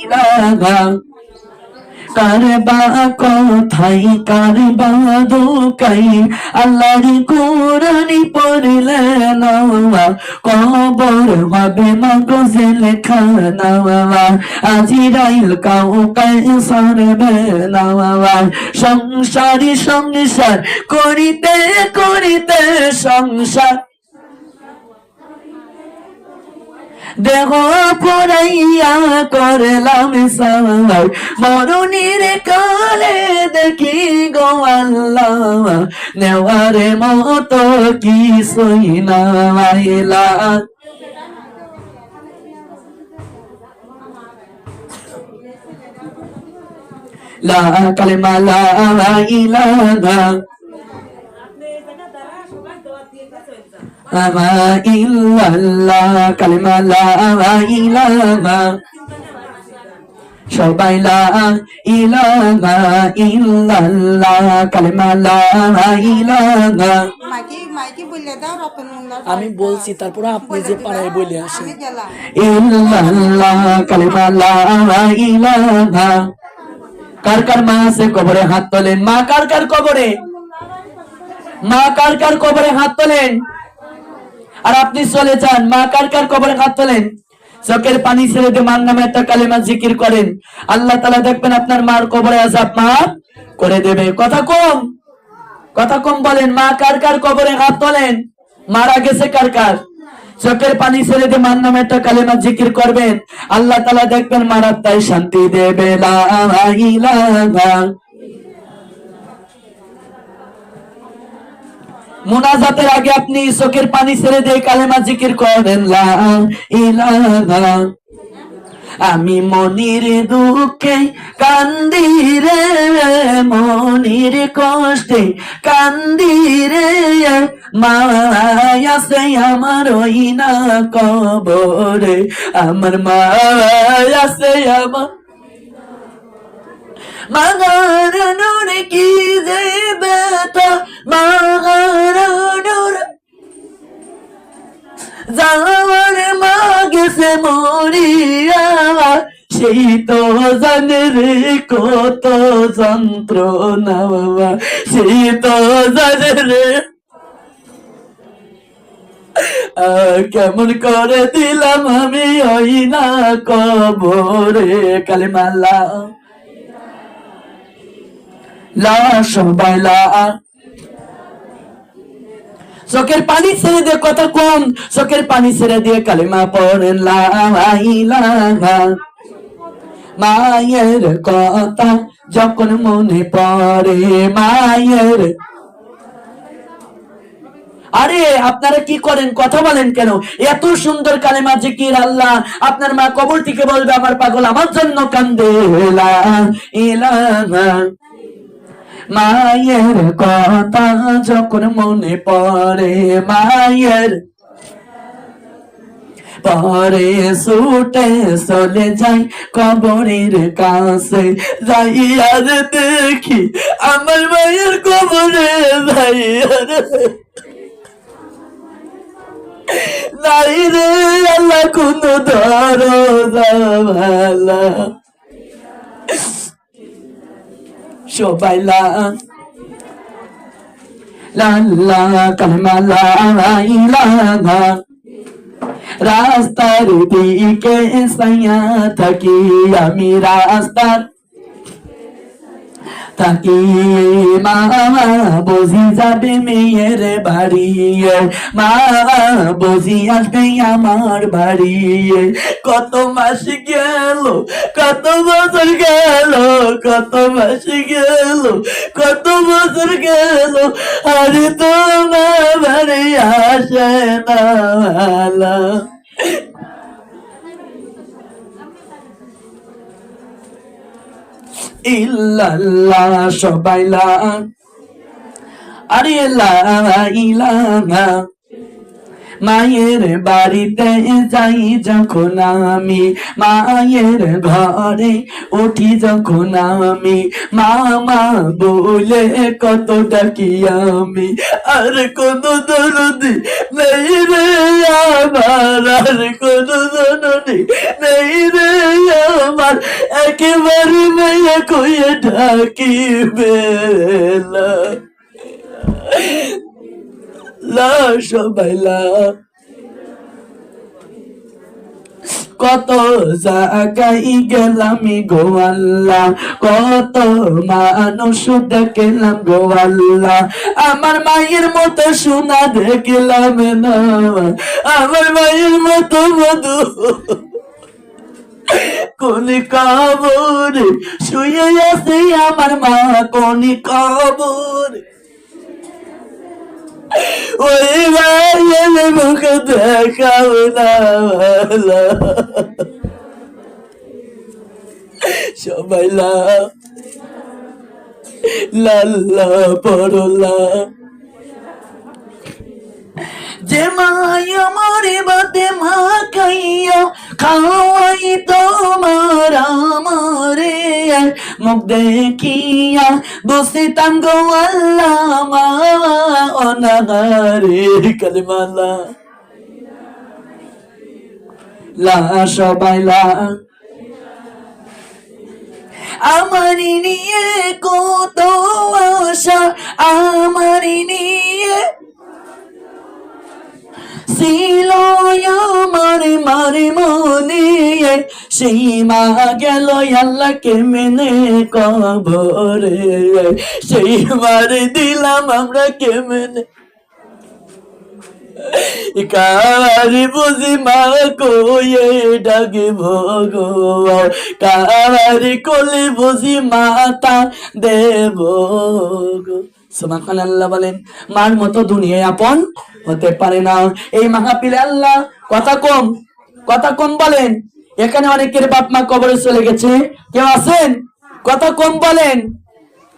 ইলাহা কারবা কোথায় কারবা দোকাই আল্লাহর কোরআনি পড়লে নাওয়া কবর হবে মগজে লেখা নাওয়া আজিরাইল কাউকে সরবে নাওয়া সংসারী সংসার করিতে করিতে সংসার দেহ পুরাইয়া করলাম সাই মরণের কালে দেখি গো আল্লাহ নেওয়ার মতো কিছুই নাইলা লা কালিমা লা ইলাহা ইল্লাল্লাহ কালিমা লা ইলাহা সবাই লা ইলাহা ইল্লাল্লাহ কালিমা লা ইলাহা আমি বলছি তারপর আপনি যে পাড়ায় বলে আসেন ইল্লাল্লাহ কালিমা লা ইলাহা কার কার মা আছে কবরে হাত তোলেন মা কার কার কবরে মা কার কার কবরে হাত তোলেন আর আপনি চলে যান মা কার কার কবরে হাত তোলেন চোখের পানি ছেড়ে দিয়ে মার নামে একটা কালেমা জিকির করেন আল্লাহ তাআলা দেখবেন আপনার মার কবরে আযাব মাফ করে দেবে কথা কম বলেন মা কার কার কবরে হাত তোলেন মারা গেছে কার কার চোখের পানি ছেড়ে দিয়ে মার নামে একটা কালেমা জিকির করবেন আল্লাহ তাআলা দেখবেন মার আত্মায় শান্তি দেবে লা ইলাহা মুনাজাতের আগে আপনি চোখের পানি ছেড়ে দিয়ে কালেমা জিকির করেন লা ইলাহা আমি মনির দুঃখে কান্দি রে মনির কষ্টে কান্দি রে মায়াসে আমার ওই না কবরে আমার মায়াসে আমার মাগার নূর কি যে বেতা মাগার নূর যাওয়ার মাগেছে মরিয়া সেই তো জানে রে কত যন্ত্রণা বাবা সেই তো জানে রে কেমন করে দিলাম আমি ওই না কবরে কালিমা লা লা সবাই লা চোখের পানি ছেড়ে দিয়ে কথা কম চোখের পানি ছেড়ে দিয়ে কালিমা পড়েন লা ইলাহা মায়ের কথা যখন মনে পড়ে মায়ের আরে আপনারা কি করেন কথা বলেন কেন এত সুন্দর কালেমা জিকির আল্লাহ আপনার মা কবর থেকে বলবে আমার পাগল আমার জন্য কান্দে লা ইলাহা মায়ের কথা যখন মনে পড়ে মায়ের পরে ছুটে চলে যাই কবরের কাছে যাই আর দেখি আমার মায়ের কবরে যাই নাই রে আল্লাহ কোন ধরো জামালা সবাই লা কালিমা লা ইলাহা রাস্তার দিকে সাইয়া থাকি আমি রাস্তার থাকি মা বুঝি যাবে মেয়ের বাড়ি মা বুঝি আসবে আমার বাড়ি কত মাস গেল কত বছর গেল কত মাস গেল কত বছর গেল আরে তো মা বাড়ি আসে না ইল্লাল্লাহ সবাই লা আরে লা ইলাহা মায়ের বাড়িতে যাই যখন আমি, মায়ের ঘরে উঠি যখন আমি, মামা বলে কত ডাকি আমি। আর কোন দরদি নেই রে আমার, আর কোন দরদি নেই রে আমার, একেবারে মাইয়া কইয়া ডাকি বেলা লা সবাই লা। কত জায়গায় গেলাম গো আল্লাহ, কত মানুষ দেখলাম গো আল্লাহ, আমার মায়ের মতো সোনা দেখলাম না, আমার মায়ের মতো মধু কোন কবরে শুয়ে আছে আমার মা, কোন কবরে ওই মায়ের মুখ দেখাও না সবাই লা লাল্লা পড়লা। যে মায়া মরে বাদে মা খাইয়া খাওয়াই তোমার আমারে, মুখ দেখিয়া বসিতাম গো আল্লাহ মা অনাহারে। কালিমালা লা সবাই লা। আমারি নিয়ে কত আশা, আমারি নিয়ে ছিল আমার মারি মনে, সেই মা গেল আল্লাহকে মেনে কবরে, সেই মারে দিলাম আমরা কে মেনে। কারি বুঝি মা কয়ে ডাকে ভগবান, কারি কোলে বুঝি মাতা দেব। সুবহানাল্লাহ বলেন। মার মতো দুনিয়ায় আপন হতে পারে না। এই মাহফিলে আল্লাহ কথা কম বলেন। এখানে অনেকের বাপ মা কবরে চলে গেছে, কেউ আছেন? কথা কম বলেন।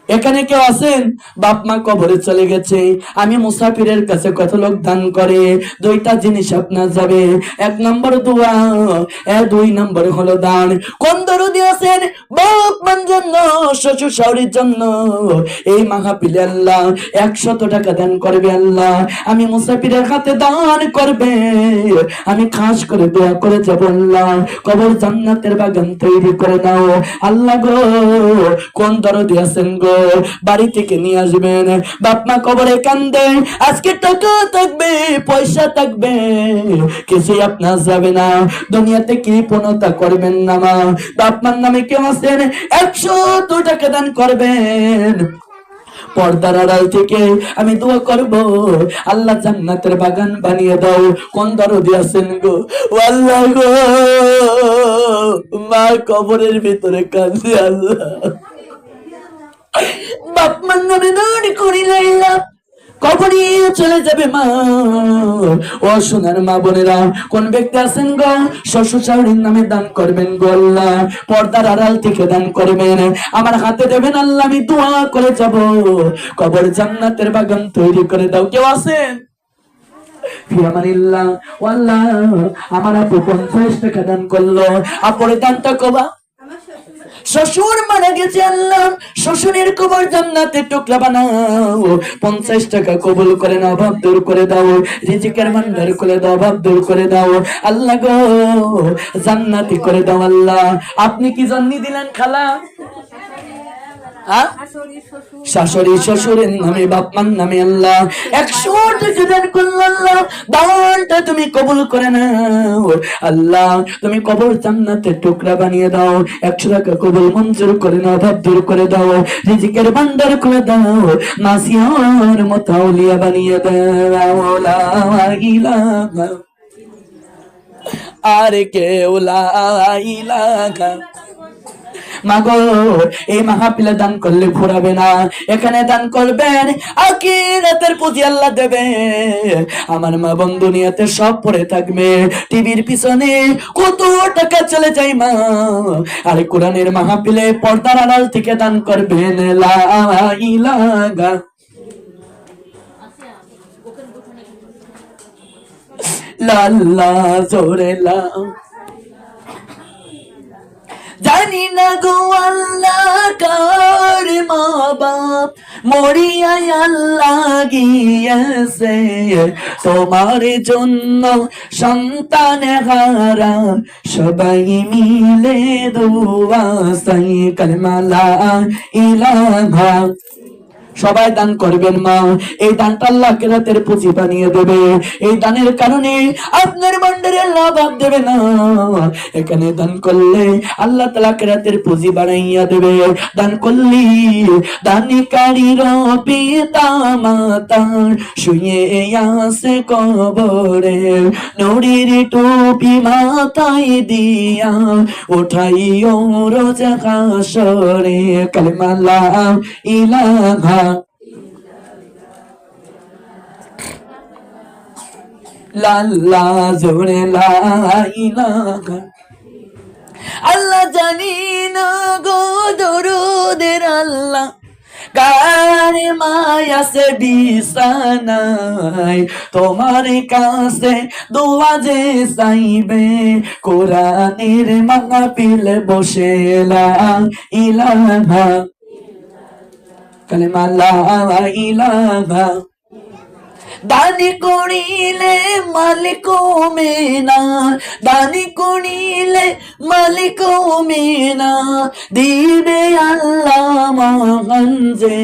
এখানে কেউ আছেন বাপ মা কবরে চলে গেছে? আমি মুসাফিরের কাছে কত লোক দান করে, দুইটা জিনিস আপনার যাবে, এক নম্বর দোয়া, দুই নম্বর হলো দান। কোন দরদি আছেন বাপ মার জন্য, শ্বশুর শাশুড়ির জন্য? এই মাহফিলে আল্লাহ 100 টাকা দান করবে। আল্লাহ আমি মুসাফিরের হাতে দান করবে, আমি খাস করে দোয়া করে যাব, আল্লাহ কবর জান্নাতের বাগান তৈরি করে দাও। আল্লাহ গো, কোন দরদি আছেন গো, বাড়ি থেকে নিয়ে আসবেন। বাপ মা কবরে কান্দে, আজকে টাকা থাকবে পয়সা থাকবে, কিছু আপনার যাবে না, দুনিয়াতে কৃপণতা করবেন না। মা বাপ মার নামে কেউ আছেন 100 টাকা দান করবেন। পর্দার আড়াল থেকে আমি দোয়া করব, আল্লাহ জান্নাতের বাগান বানিয়ে দাও। কোন দরদি আছেন গো? আল্লাহ গো, মা কবরের ভিতরে কাঁদে, আল্লাহ বাপ মার নামে দান করিলাম, কবরে চলে যাবে মা। ও সোনার মা বোনেরা, কোন ব্যক্তি আছেন গো শ্বশুর শাশুড়ির নামে দান করবেন গো? আল্লাহ পর্দার আড়াল থেকে দান করবেন, আমার হাতে দেবেন, আল্লাহ আমি দোয়া করে যাব, কবর জান্নাতের বাগান তৈরি করে দাও। কেউ আছেন? ফিরামানিল্লাহ ওয়াল্লাহ, আমার আপু 50 টাকা দান করলো। আপরে দানটা কবা, শ্বশুর মারা গেছে, আল্লাহ শ্বশুরের কবর জান্নাতের টুকরা বানাও। 50 টাকা কবুল করে নাও, অভাব দূর করে দাও, রিজিকের ভান্ডার করে দাও, অভাব দূর করে দাও। আল্লাহ গো, জান্নাতি করে দাও। আল্লাহ আপনি কি জান্নি দিলেন খালা? শাশুড়ি শ্বশুরের নামে বাপ মার নামে আল্লাহ 100 টাকা দান করল। আল্লাহ দানটা তুমি কবুল করে নাও। আল্লাহ তুমি কবর জান্নাতের টুকরা বানিয়ে দাও। 100 টাকা কবুল মঞ্জুর করে নাও, অভাব দূর করে দাও, রিজিকের ভান্ডার করে দাও, নাসিয়ার মতো আউলিয়া বানিয়ে দাও। লা ইলাহা আর কেউ লা ইলাহা। মাগো এই মাহফিলে দান করলে ফুরাবে না, এখানে দান করবেন, আখিরাতের পুঁজি আল্লাহ দেবে। আমার মা বোন দুনিয়াতে সব পড়ে থাকবে, টিভির পিছনে কত টাকা চলে যায় মা, আর কোরআনের মাহফিলে পর্দার আড়াল থেকে দান করবেন। লা ইলাহা লাল্লা জোরে লা। জানি না গো আল্লাহ কার মা বাপ মরিয়া আল্লাহ গিয়েছে, তোমার জন্য সন্তান হারা সবাই মিলে দুয়া চাই, কালেমা লা ইলাহা। সবাই দান করবেন মা, এই দানটা আল্লাহ আখিরাতের পুঁজি বানিয়ে দেবে। এই দানের কারণে আপনার ভান্ডারে লাভ দেবে না, এখানে দান করলে আল্লাহ তাআলা আখিরাতের পুঁজি বানাইয়া দেবে। দান করলি দানিকারীর পিতা মাতা শুয়ে আছে কবরে, নুরির টুপি মাথায় দিয়া উঠাইও রোজ হাসরে, কালেমা লা ইলাহা লাল্লা জোরে লা ইলাহা। আল্লাহ জানি না গো দরুদের আল্লাহ কার মায়া সে বিছানায়, তোমার কাছে দোয়া যে চাইবে কোরআনের মাহফিল বসে লা ইলাহা, কালেমা লা ইলাহা। দানি করিলে মালিক মেনা, দানি করিলে মালিক মেনা, দিবে আল্লাহ মহান যে,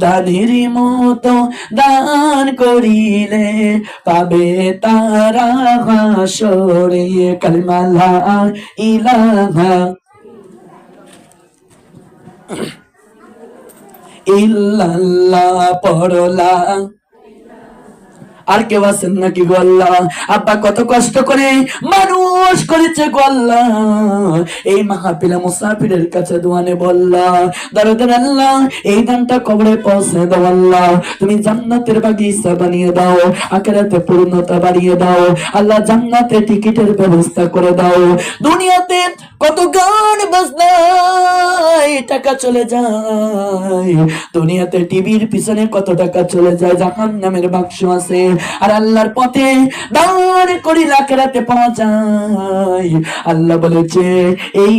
দানির মতো দান করিলে পাবে তারা হাসরে, কালেমা লা ইলাহা ইল্লাল্লাহ পড়লা। আর কেউ আছেন নাকি গো আল্লাহ? আব্বা কত কষ্ট করে মানুষ করেছে গো আল্লাহ, এই মাহফিলে মুসাফিরের কাছে দোয়ানে বললা দরদের আল্লাহ এই দানটা কবরে পৌঁছে দাও আল্লাহ, তুমি জান্নাতের বাগিচা বানিয়ে দাও, আখিরাতে পূর্ণতা বাড়িয়ে দাও আল্লাহ, জান্নাতে টিকিটের ব্যবস্থা করে দাও। দুনিয়াতে কত গান বাজনায় টাকা চলে যায়, দুনিয়াতে টিভির পিছনে কত টাকা চলে যায়, জাহান্নামের বাক্স আছে, আর আল্লাহর পথে দান করিলে আখিরাতে পাওয়া যায়। আল্লাহ বলেছে এই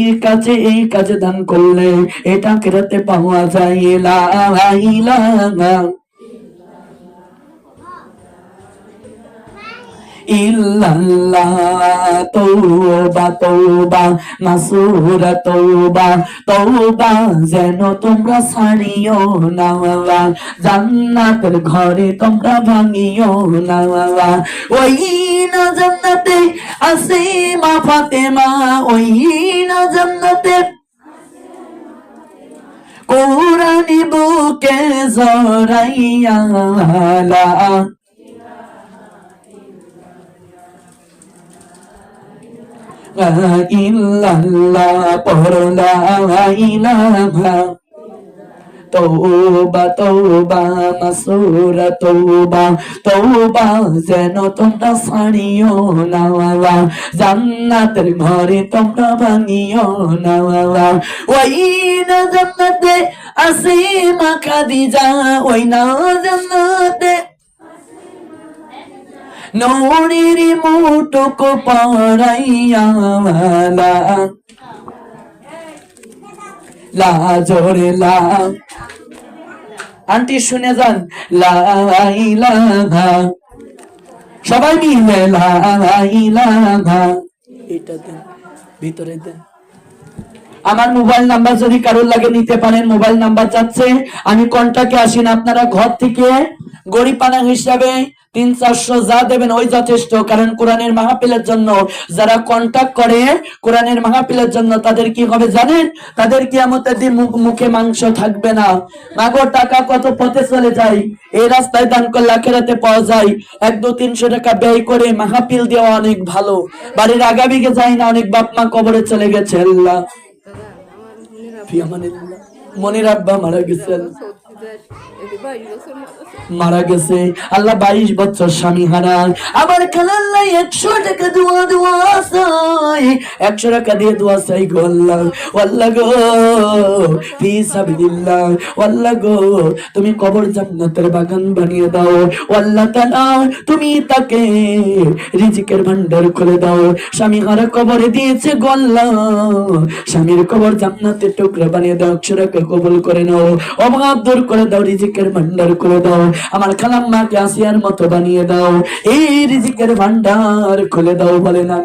কাজে দান করলে এটা আখিরাতে পাওয়া যায়। লা ইলাহা ইল্লাল্লাহ তওবা তওবা মাসুরা তওবা তওবা, যেন তোমরা ছাড়িও না, জান্নাতের ঘরে তোমরা ভাঙিও না। ওই না জান্নাতে আছে মা ফাতেমা, ওই না জান্নাতে কোরআনি বুকে জড়াইয়া লা ইল্লাল্লাহ পড়লা ইলাহা তওবা তওবা মাসুরা তওবা তওবা, যেন তোমরা ছাড়িও না, জান্নাতের ঘরে তোমরা ভাঙিও না। ওই না জান্নাতে আছে মা খাদিজা, ওই না জান্নাতে নূরের মুটুক পরাইয়া লা জোরে লা। আন্টি শুনে যান লা ইলাহা, সবাই মিলে লা ইলাহা। এটা দেন ভিতরে দেন। আমার মোবাইল নাম্বার যদি কারোর লাগে নিতে পারেন, মোবাইল নাম্বার চাচ্ছে, আমি কন্টাক্টে আসি না, আপনারা ঘর থেকে গরিপানা হিসাবে 300-400 যা দেবেন ওই যথেষ্ট, কারণ কোরআনের মাহফিলের জন্য যারা কন্টাক্ট করে কোরআনের মাহফিলের জন্য তাদের কি হবে জানেন? তাদের কিয়ামতের দিন মুখে মাংস থাকবে না। মাগো টাকা কত পথে চলে যায়, এই রাস্তায় দান করলে আখিরাতে পাওয়া যায়। 100-200-300 টাকা ব্যয় করে মাহফিল দেওয়া অনেক ভালো, বাড়ির আগামীকে যায় না, অনেক বাপ মা কবরে চলে গেছে। আল্লাহ মনির আব্বা মারা গেছেন, মারা গেছে, আল্লাহ 22 বছর স্বামী হারা। আমার খালাল্লাহ 100 টাকা দোয়া দোয়া চাই, 100 টাকা দিয়ে দোয়া চাই গো আল্লাহ। আল্লাহ গো ফি সাবিলিল্লাহ, আল্লাহ গো তুমি কবর জান্নাতের বাগান বানিয়ে দাও। আল্লাহ তাআলা তুমি তাকে রিজিকের ভান্ডার খুলে দাও। স্বামী হারা কবরে দিয়েছে গো আল্লাহ, স্বামীর কবর জান্নাতের টুকরা বানিয়ে দাও। 100 টাকা কবুল করে নাও, অভাব দূর করে দাও, রিজিকের ভান্ডার করে দাও। আমার খালাম্মাকে আসিয়ার মতো বানিয়ে দাও, এই রিজিকের ভান্ডার খুলে দাও। বলে না,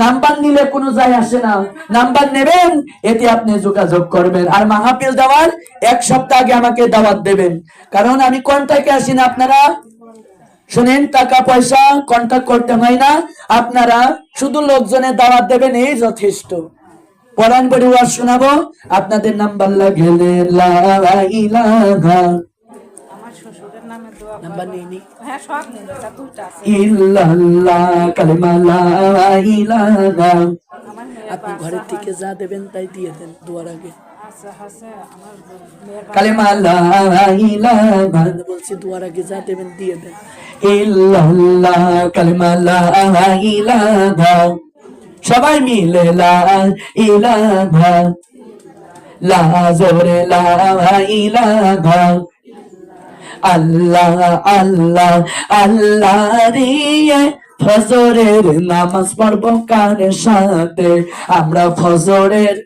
নাম্বার নিলে কোনো যায় আসে না, নাম্বার নেবেন, এতে আপনি যোগাযোগ করবেন। আর মাহফিল দেওয়ার 1 সপ্তাহ আগে আমাকে দাওয়াত দেবেন, কারণ আমি কন্টাক্টে আসি না। আপনারা শুনেন, টাকা পয়সা কন্টাক্ট করতে হয় না, আপনারা শুধু লোকজনের দাওয়াত দেবেন, এই যথেষ্ট। কোরআন পড়ে ওয়াজ শোনাবো, আপনাদের নাম্বার লাগলে লা ইলাহা নাম্বার নেই ইল্লাল্লাহ কালিমা লা ইলাহা। আপনি ঘরের থেকে যা দেবেন তাই দিয়ে দেন দোয়ার আগে। কালিমা লা ইলাহা বলছি, দোয়ার আগে যা দেবেন দিয়ে দেন। ইল্লাল্লাহ কালিমা লা ইলাহা, সবাই মিলে লা ইলাহা, লা জোরে লা ইলাহা। আল্লাহ আল্লাহ আল্লাহ রে, ফজরের নামাজ পড়বো কার সাথে? আমরা ফজরের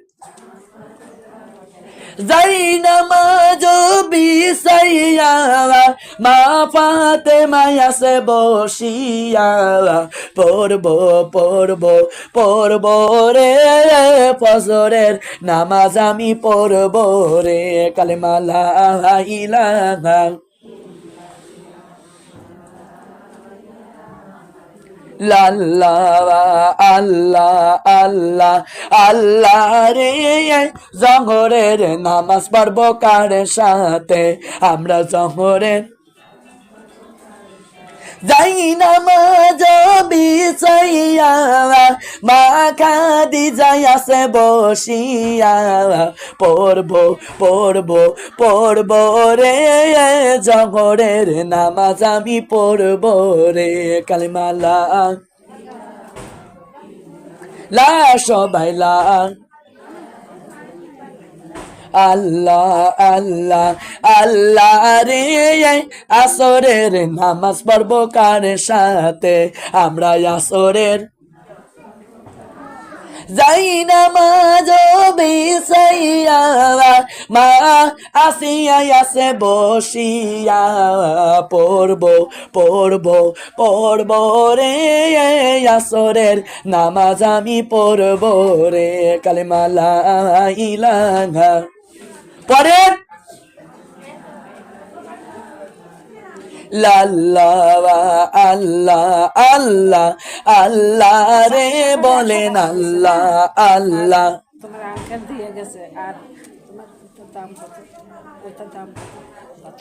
যাই নামাজ বিছাইয়া, মা ফাতেমা আছে বসিয়া, পড়ব পড়ব পড়ব রে, ফজরের নামাজ আমি পড়ব রে। কালেমা লা ইলাহা লাল্লাহ আল্লাহ আল্লাহ আল্লাহ রে, জহরের নামাজ পড়বো কার সাথে? আমরা জহরের যাই নামাজ বিছাইয়া, মা খাদিজায় আছে বসিয়া, পড়ব পড়ব পড়ব রে, জহরের নামাজ আমি পড়ব রে। কালিমা লা লা, সবাই লা আল্লাহ আল্লাহ আল্লাহ রে, আসরের নামাজ পড়বো কার সাথে? আমরা আসরের যাই নামাজ বিছাইয়া, মা আসিয়া আছে বসিয়া, পড়ব পড়ব পড়ব রে, আসরের নামাজ আমি পড়ব রে। কালিমা লা ইলাহা পড়েন, লাল্লাহ আল্লাহ আল্লাহ আল্লাহ রে, বলেন আল্লাহ আল্লাহ। তোমার আঙ্কেল দিয়ে গেছে, আর তোমার দাম কত? ওইটার দাম কত?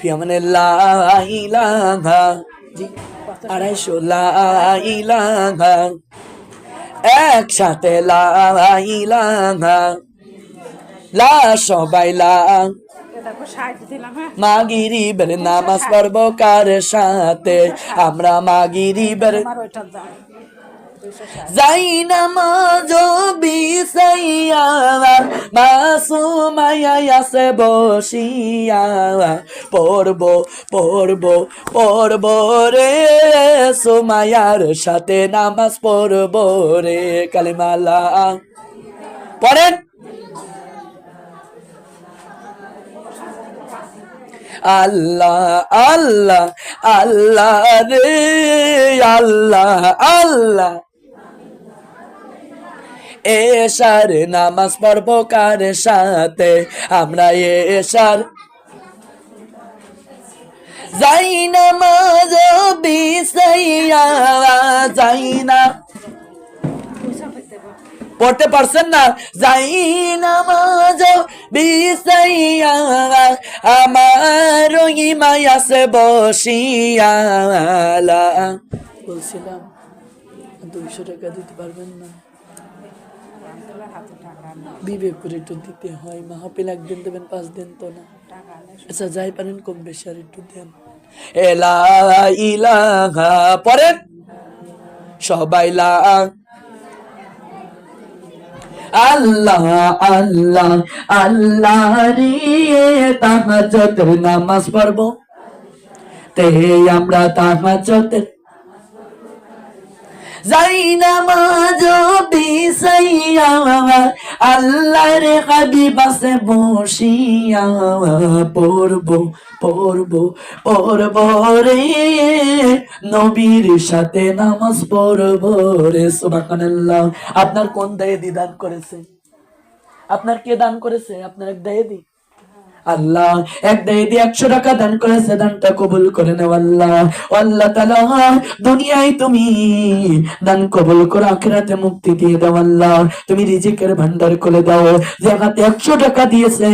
ফিয়ামানে লা ইলাহা, জি 250 লা ইলাহা, একসাথে লা ইলাহা, লা সবাই লা। মাগরিবের নামাজ পড়বো কার সাথে? আমরা মাগরিবের যাই নামাজ বিছাইয়া, মা সুমাইয়া আছে বসিয়া, পড়ব পড়ব পড়ব রে, সুমাইয়ার সাথে নামাজ পড়ব রে। কালিমা লা পড়েন, আল্লাহ আল্লাহ আল্লাহ রে, আল্লাহ আল্লাহ। এশার নামাজ পড়বো কার সাথে? আমরা এশার যাই নামাজ বিছাইয়া, যাই না পড়তে পারছেন না? যাই নামাজ বিছাইয়া, আমার ইমাই আছে বসিয়া। বলছিলাম 200 টাকা দিতে পারবেন না? বিবেক করে একটু দিতে হয়। মাহফিল 1 দিন দেবেন, 5 দিন তো না। আচ্ছা যাই পারেন কম বেশি আর একটু দেন। এলা ইলাহা পড়েন সবাই লা আল্লাহ আল্লাহ আল্লাহ রে তাহাজ্জুদের নামাজ পড়বো তে আমরা তাহাজ্জুদের যাই নামাজ বিছাইয়া আল্লাহর হাবিব আছে বসিয়া পড়বো পড়বো পড়বো রে নবীর সাথে নামাজ পড়বো রে সুবহানাল্লাহ। আপনার কোন দায়েদি দান করেছে? আপনার কে দান করেছে? আপনার এক দায়েদি আল্লাহ এক দায়েদি 100 টাকা দান করেছে, দানটা কবুল করে নাও আল্লাহ। আল্লাহ তাআলা দুনিয়ায় তুমি দান কবুল করে আখিরাতে মুক্তি দিয়ে দাও আল্লাহ। তুমি রিজিকের ভান্ডার খুলে দাও। যে হাতে 100 টাকা দিয়েছে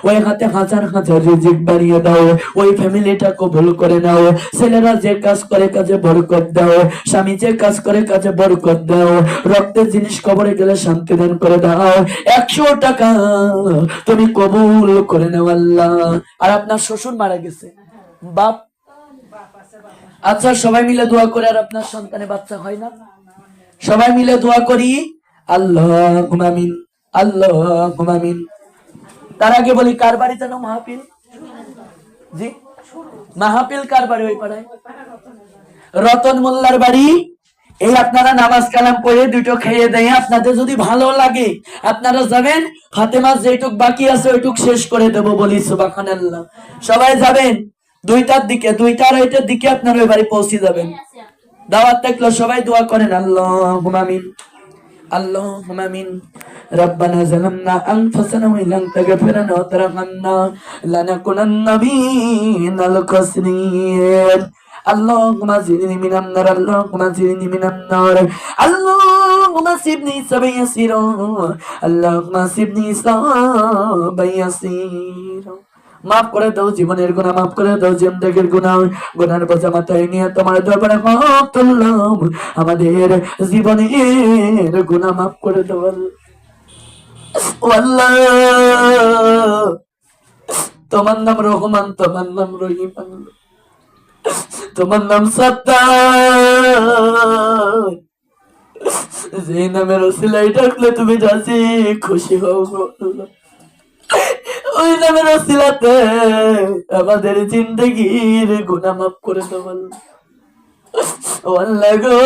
ওই হাতে হাজার হাজার রিজিক বাড়িয়ে দাও। ওই ফ্যামিলিটা কবুল করে নাও। ছেলেরা যে কাজ করে কাজে বরকত দাও, স্বামী যে কাজ করে কাজে বরকত দাও। রক্তের জিনিস কবরে গেলে শান্তি দান করে দাও। 100 টাকা তুমি কবুল করে নাও আল্লাহ। আর আপনার শ্বশুর মারা গেছে, বাপ, আচ্ছা সবাই মিলে দোয়া করে। আর আপনার সন্তানে বাচ্চা হয় না? সবাই মিলে দোয়া করি আল্লাহুম্মা আমিন আল্লাহুম্মা আমিন। তার আগে বলি কার বাড়িতে না মাহফিল? জি মাহফিল কার বাড়ি? ওই পাড়ায় রতন মোল্লার বাড়ি। এই আপনারা নামাজ কালাম পড়ে দুটো খেয়ে দেয়, আপনাদের যদি ভালো লাগে আপনারা যাবেন। ফাতেমা যেটুক বাকি আছে ওইটুক শেষ করে দেবো বলি সুবহানাল্লাহ। সবাই যাবেন 2টার দিকে, 2:30 দিকে আপনার ওই বাড়ি পৌঁছে যাবেন। দাওয়াত থাকলো, সবাই দোয়া করেন আল্লাহুম্মা আমিন আল্লাহুম্মা আমিন। রব্বানা যালামনা আনফুসানা ওয়া ইল্লাম তাগফির লানা ওয়া তারহামনা লানাকুনান্না মিনাল খাসিরিন। اللهم زدني من النار اللهم زدني من النار اللهم سيبني سبا يسيرا اللهم سيبني سبا يسيرا। মাফ করে দাও জীবনের গুনাহ, মাফ করে দাও জিন্দেগীর গুনাহ। গুনার বোঝা মাথায় নিয়ে তোমার দরবারে হাত তুললাম। আমাদের জীবনের গুনাহ মাফ করে দাও আল্লাহ। তোমার নাম রহমান, তোমার নাম রহিম, তোমার নাম সত্তার। যে নামের ওসিলায় ডাকলে তুমি রাজি খুশি হও আল্লাহ। ওই নামের ওসিলাতে আমাদের জিন্দেগির গুনাহ মাফ করে দাও আল্লাহ গো।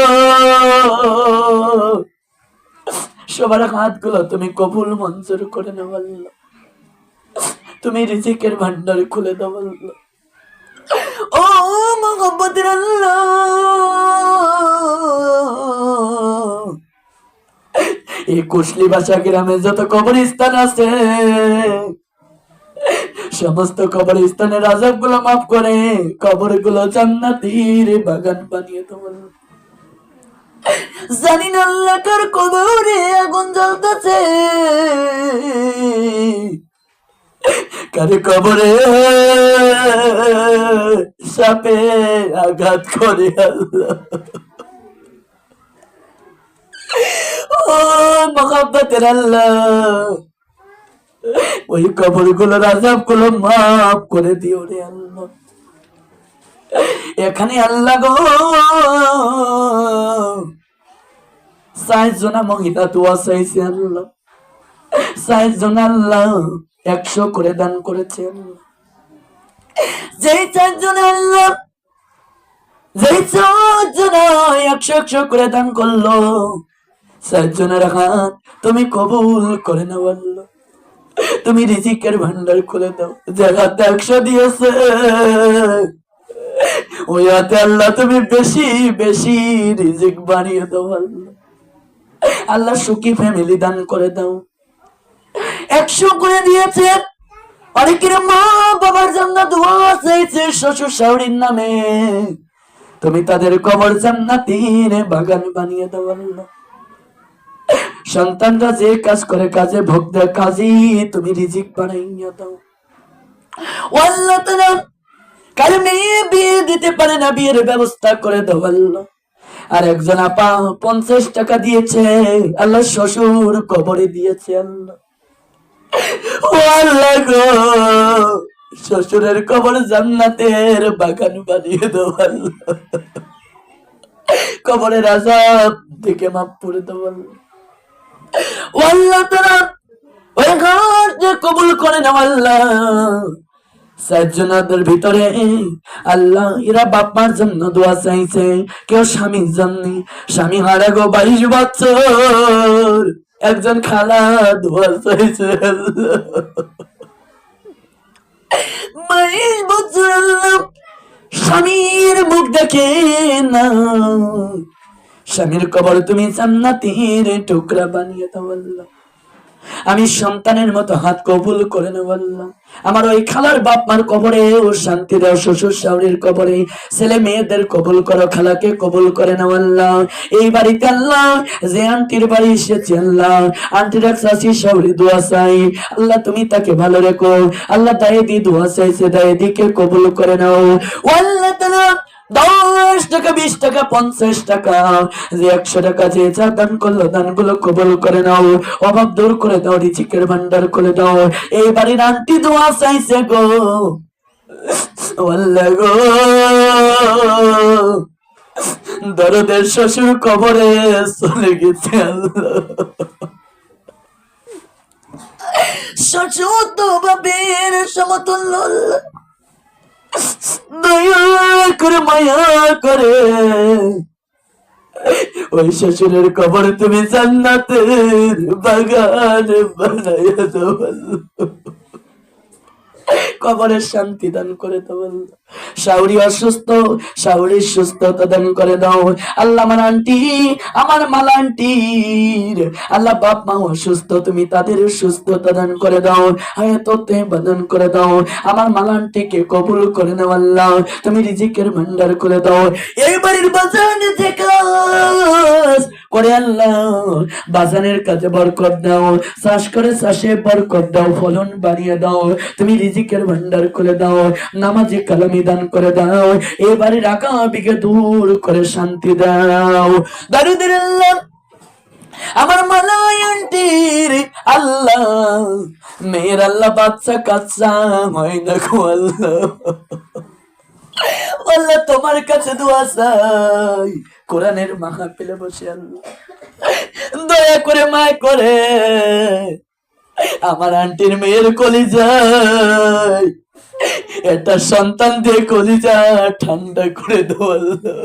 সবার হাতগুলো তুমি কবুল মঞ্জুর করে নাও আল্লাহ। তুমি রিজিকের ভান্ডার খুলে দাও আল্লাহ। ও মহব্বতের আল্লাহ, এই কুশলি বাসা গ্রামে যত কবরস্থান আছে সমস্ত কবরস্থানের আযাব গুলো মাফ করে কবর গুলো জান্নাতের বাগান বানিয়ে দাও। জানি না আল্লাহ কার কবরে আগুন জ্বলতেছে, কার কবরে সাপে আঘাত করে আল্লাহ। ও মহব্বতের আল্লাহ, ওই কবর গুলোর আযাব গুলো মাফ করে দিও রে আল্লাহ। এখানে আল্লাহ গো 60 জনা মহিলা দোয়া চাইছে আল্লাহ। 60 জন আল্লাহ 100 করে দান করেছে আল্লাহ। যেই 4 জন আল্লাহ, যেই 4 জন 100 করে দান করলো, 4 জনের হাত তুমি কবুল করে নাও আল্লাহ। তুমি রিজিকের ভান্ডার খুলে দাও। যে হাতে 100 দিয়েছে ওই হাতে আল্লাহ তুমি বেশি বেশি রিজিক বাড়িয়ে দাও আল্লাহ। আল্লাহ সুখী ফ্যামিলি দান করে দাও। 100 করে দিয়েছে, অনেকের মা বাবার জন্য দোয়া চাইছে শ্বশুর শাশুড়ির নামে, তুমি তাদের কবর জান্নাতের বাগান বানিয়ে দাও আল্লাহ। সন্তানরা যে কাজ করে কাজে ভোগ দেয়, কাজী তুমি রিজিক বানাইয়া দাও আল্লাহ। তাআলা কার মেয়ে বিয়ে দিতে পারে না, বিয়ের ব্যবস্থা করে দাও আল্লাহ। আর একজন আপা 50 টাকা দিয়েছে আল্লাহ, শ্বশুর কবরে দিয়েছে আল্লাহ। ও আল্লাহ গো, শ্বশুরের কবর জান্নাতের বাগান বানিয়ে দাও আল্লাহ। কবরের আযাব থেকে মাফ করে দাও আল্লাহ। ও আল্লাহ তাআলা ওই ঘর যে কবুল করে নাও আল্লাহ। সাতজনাদের ভিতরে আল্লাহ এরা বাপ্পার জন্য দোয়া চাইছে, কেউ স্বামীর জন্য, স্বামী হারা গো 22 বছর, একজন খালা দোয়া চাইছে আল্লাহ 22 বছর আল্লাহ স্বামীর মুখ দেখে না, স্বামীর কবর তুমি জান্নাতের টুকরা বানিয়ে দাও আল্লাহ। আমি সন্তানের মতো হাত কবুল করে নেব আল্লাহ। আমার ওই খালার বাপ মার কবরে ও শান্তি দাও, শ্বশুর শাশুড়ির কবরে ছেলে মেয়েদের কবুল করো, খালাকে কবুল করে নাও আল্লাহ। এই বাড়িতে আল্লাহ যে আন্টির বাড়ি এসেছে আল্লাহ, আন্টির এক শাশি শাশুড়ি দোয়া চাই আল্লাহ, তুমি তাকে ভালো রেখো আল্লাহ। দায়েদি দোয়া চাইছে, দায়েদিকে কবুল করে নাও ও আল্লাহ তাআলা। 10 টাকা 20 টাকা 50 টাকা যে 100 টাকা যে যা দান করলো দানগুলো কবুল করে নাও, অভাব দূর করে দাও, রিজিকের ভান্ডার করে দাও। এই বাড়ির আন্টি দোয়া চাইছে গো আল্লাহ গো, দরদের শ্বশুর কবরে চলে গেছে আল্লাহ। শ্বশুর তো বাপের সমতুল্য আল্লাহ, দয়া করে মায়া করে ওই শ্বশুরের কবর তুমি জান্নাতের বাগান বানাইয়া দাও আল্লাহ। কবরের শান্তি দান করে দাও আল্লাহ। শাশুড়ি অসুস্থ, শাশুড়ির সুস্থতা দান করে দাও আল্লাহ। আমার আন্টি, আমার মালা আন্টির আল্লাহ বাপ মা অসুস্থ, তুমি তাদের সুস্থতা দান করে দাও, হায়াতে বাদান করে দাও। আমার মালা আন্টিকে কবুল করে নাও আল্লাহ, তুমি রিজিকের ভান্ডার করে দাও। এই বাড়ির বাজানে যে কাজ করে আল্লাহ, বাজানের কাজে বরকত দাও, চাষ করে চাষে বরকত দাও, ফলন বাড়িয়ে দাও, তুমি রিজিকের ভান্ডার করে দাও, নামাজি কালামি দান করে দাও। এবারে রাখা বিকে দূর করে শান্তি দাও। দারুদের আল্লাহ আমার মালাই আন্টির আল্লাহ, মেয়ের আল্লাহ বাচ্চা কাচ্চা হয় না গো আল্লাহ। আল্লাহ তোমার কাছে দোয়া চাই, কোরআনের মাহফিলে বসে আল্লাহ দয়া করে মায় করে আমার আন্টির মেয়ের কলিজায় একটা সন্তান দিয়ে কলিজা ঠান্ডা করে দাও আল্লাহ।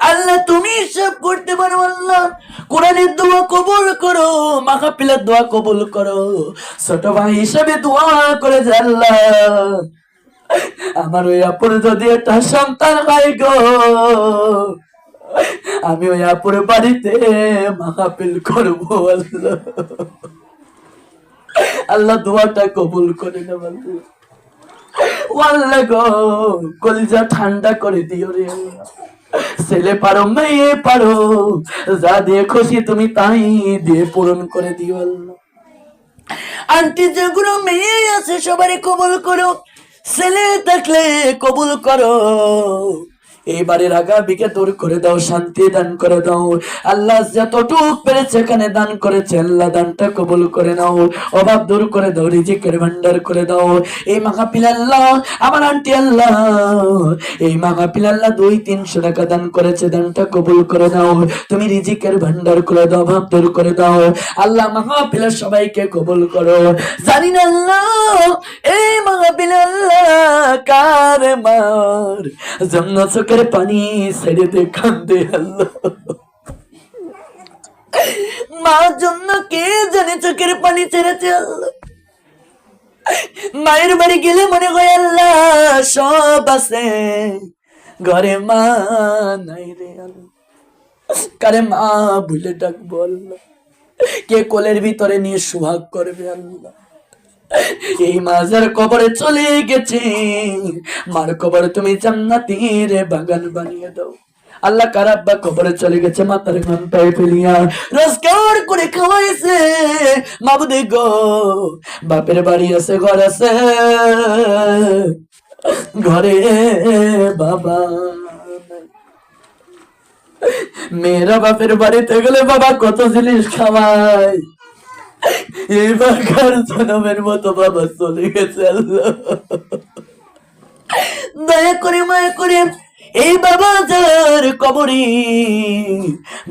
আল্লাহ তুমি সব করতে পারো আল্লাহ, কোরআনের দোয়া কবুল করো, মাহফিলের দোয়া কবুল করো। ছোট ভাই হিসেবে দোয়া করে যে আল্লাহ আমার ওই আপুর যদি একটা সন্তান হয় গো, আমি ওই আপুর বাড়িতে মাহফিল করবো আল্লাহ। আল্লাহ দোয়াটা কবুল করে নেব আল্লাহ গো, কলিজা ঠান্ডা করে দিও রে আল্লাহ। ছেলে পারো মেয়ে পারো, যা দিয়ে খুশি তুমি তাই দিয়ে পূরণ করে দিও আল্লাহ। আন্টি যেগুলো মেয়ে আছে সবারই কবুল করো, ছেলে থাকলে কবুল করো। এইবারে রাগা বিকে দূর করে দাও, শান্তি দান করে দাও আল্লাহ। যতটুক পেরেছে এখানে দান করেছে আল্লাহ, দানটা কবুল করে নাও, অভাব দূর করে দাও, রিজিকের ভান্ডার করে দাও। এই মাহফিল আল্লাহ আমার আন্টি আল্লাহ, এই মাহফিল আল্লাহ 200-300 টাকা দান করেছে, দানটা কবুল করে নাও, তুমি রিজিকের ভান্ডার করে দাও, অভাব দূর করে দাও আল্লাহ। মাহফিলের সবাইকে কবুল করো। জানি না আল্লাহ এই মাহফিল আল্লাহ কার মার জন্য চোখের পানি ছেড়ে দে কান্দে আল্লাহ। মার জন্য কে জানে চোখের পানি ছেড়েছে আল্লাহ। মায়ের বাড়ি গেলে মনে হয় আল্লাহ সব আছে, ঘরে মা নাই রে আল্লাহ। কারে মা ভুলে ডাকবো আল্লাহ, কে কোলের ভিতরে নিয়ে সুহাগ করবে আল্লাহ। এই মাজার কবরে চলে গেছে, মার কবর তুমি জান্নাতের বাগান বানিয়ে দাও আল্লাহ। কারাব্বা কবরে চলে গেছে, মাথার ঘন্টায় ফেলিয়া রোজগার করে খাওয়াইছে মাবুদে গো, বাপের বাড়ি আছে, ঘর আছে, ঘরে বাবা মেয়েরা বাপের বাড়িতে গেলে বাবা কত জিনিস খাওয়ায়, এইবারকার জনমের মতো বাবা চলে গেছে আল্লাহ, দয়া করে মায়া করে এই বাবা যার কবরে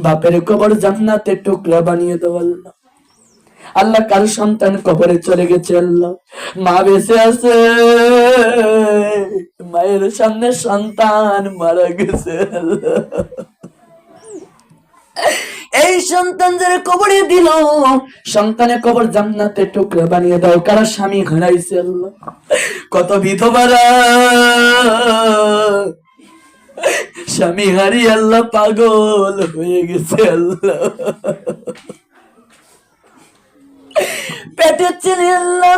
বাপের কবর জান্নাতের টুকরা বানিয়ে দাও আল্লাহ। আল্লাহ কার সন্তান কবরে চলে গেছে আল্লাহ, মা বেঁচে আছে, মায়ের সামনে সন্তান মারা গেছে আল্লাহ, এই সন্তান যারা কবরে দিল সন্তানের কবর জান্নাতের টুকরা বানিয়ে দাও। কারা স্বামী হারাইছে আল্লাহ, কত বিধবারা স্বামী হারিয়ে আল্লাহ পাগল হয়ে গেছে আল্লাহ, পেটের ছেলে আল্লাহ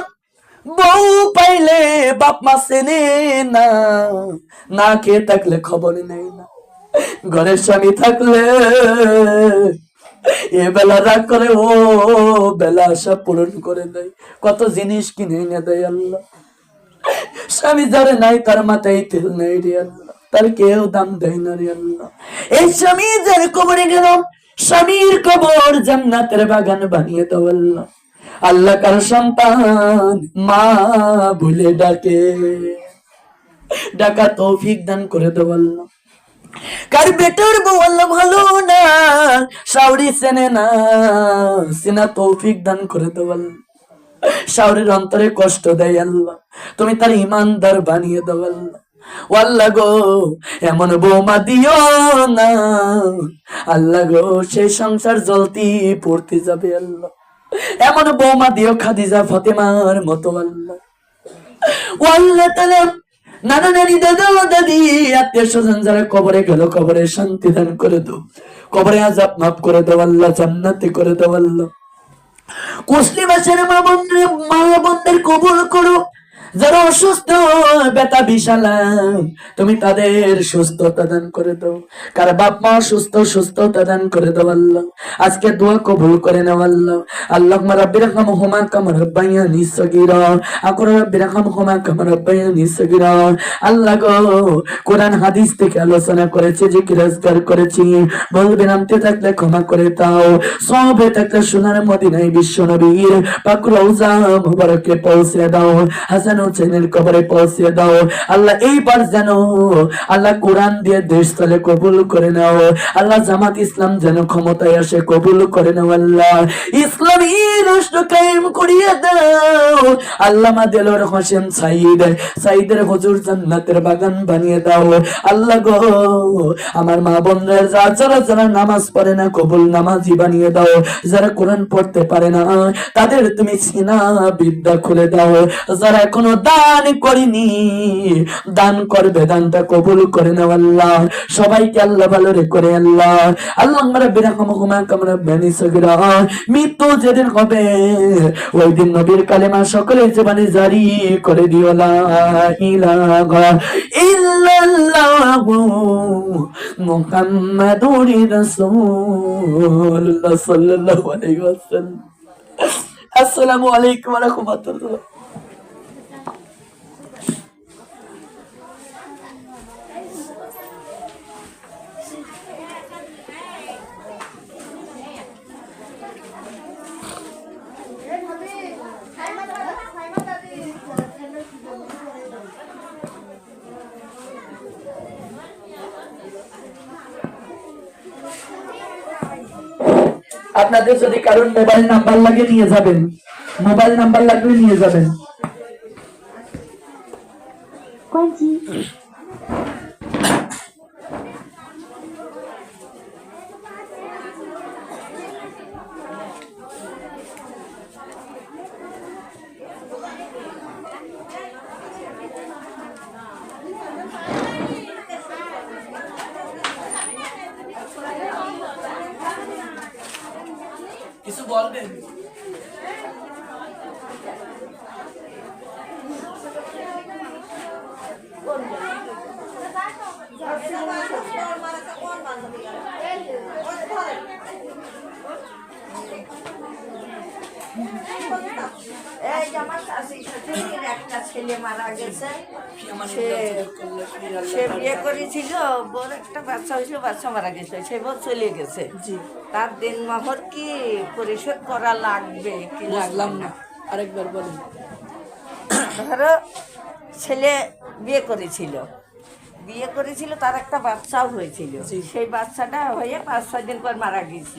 বউ পাইলে বাপ মা চেনে না, না খেয়ে থাকলে খবর নেই না, ঘরের স্বামী থাকলে এ বেলা রাগ করে ও বেলা আশা পূরণ করে দেয়, কত জিনিস কিনে এনে দেয় আল্লাহ। স্বামী যারা নাই তার মাথায় তেল নেই রে আল্লাহ, তার কেউ দাম দেয় না রে আল্লাহ। এই স্বামী যার কবরে গেল স্বামীর কবর জান্নাতের বাগান বানিয়ে দাও আল্লাহ। আল্লাহ কার সন্তান মা ভুলে ডাকে, ডাকা তৌফিক দান করে দাও আল্লাহ। কার বেটার বউ আল্লাহ ভালো না, শাওরি চেনে না, সিনা তৌফিক দান করে দাও আল্লাহ। শাওরির অন্তরে কষ্ট দেয় আল্লাহ, তুমি তার ইমানদার বানিয়ে দাও আল্লাহ। ও আল্লাহ গো এমন বৌমা দিও না আল্লাহ গো, সেই সংসার জ্বলতি পড়তে যাবে আল্লাহ। এমন বৌমা দিও খাদিজা ফাতেমার মতো আল্লাহ। ও আল্লাহ তাআলা নানা নানি দাদা দাদি আত্মীয় স্বজন যারা কবরে গেল কবরে শান্তি দান করে দাও, কবরে আযাব মাফ করে দাও আল্লাহ, জান্নাতে করে দাও আল্লাহ। কুসলি বাসের মা বোনদের কবুল করো, যারা অসুস্থ ব্যথা বিশালা তুমি তাদের সুস্থতা দান করে দাও, কার বাপ মা সুস্থ সুস্থতা দান করে দাও আল্লাহ। আজকে দোয়া কবুল করে নাও আল্লাহ। আল্লাহুম্মা রাব্বির হামহুমা কামা রাব্বায়ানি সগীরা, আকর রাব্বির হামহুমা কামা রাব্বায়ানি সগীরা। আল্লাহ গো কোরআন হাদিস থেকে আলোচনা করেছি, জিকির আজকার করেছি, বলবে নামতে থাকলে ক্ষমা করে দাও, সবে থাকলে সোনার মদিনায় বিশ্ব নবীর পাক রওজা মুবারকে পৌঁছে দাও, হাসান হুসেনের কবরে পৌঁছে দাও আল্লাহ। এইবার যেন আল্লাহ কোরআন দিয়ে দেশ তলে কবুল করে নাও আল্লাহ, জামাত ইসলাম যেন ক্ষমতায় আসে কবুল করে নাও আল্লাহ, ইসলামী রাষ্ট্র কায়েম করিয়ে দাও আল্লামা দেলোয়ার হোসেন সাইদের হুজুর জান্নাতের বাগান বানিয়ে দাও আল্লাহ গো। আমার মা বোনদের যারা যারা নামাজ পড়ে না কবুল নামাজি বানিয়ে দাও, যারা কোরআন পড়তে পারে না তাদের তুমি সিনা বিদ্যা খুলে দাও, যারা এখনো দান করিনি দান করবে, দানটা কবুল করে নাও আল্লাহ। সবাইকে আল্লাহ ভালো রে করে আল্লাহ। আল্লাহুম্মা রাব্বির হামহুমা কামা রাব্বায়ানি সগীরা, মৃত্যু যেদিন হবে ওই দিন নবীর কালেমা সকলের জীবনে জারি করে দিও, লা ইলাহা ইল্লাল্লাহু মুহাম্মাদুর রাসূলুল্লাহ সাল্লাল্লাহু আলাইহি ওয়াসাল্লাম। আসসালামু আলাইকুম ওয়া রাহমাতুল্লাহ। আপনাদের যদি কারোর মোবাইল নাম্বার লাগে নিয়ে যাবেন, মোবাইল নাম্বার লাগলে নিয়ে যাবেন। কিছু বলবেন? এই যে আমার শাশুড়ি শাশুড়ির একটা ছেলে মারা গেছে, সে বিয়ে করেছিল, বোর একটা বাচ্চা হয়েছিল, বাচ্চা মারা গেছে, সে বোর চলে গেছে। জি তার দিনমহর কি পরিশোধ করা লাগবে কি লাগলাম না, আরেকবার বলেন। ধরো ছেলে বিয়ে করেছিল, তার একটা বাচ্চাও হয়েছিল, জি। সেই বাচ্চাটা হয়ে 5-6 দিন পর মারা গিয়েছিল।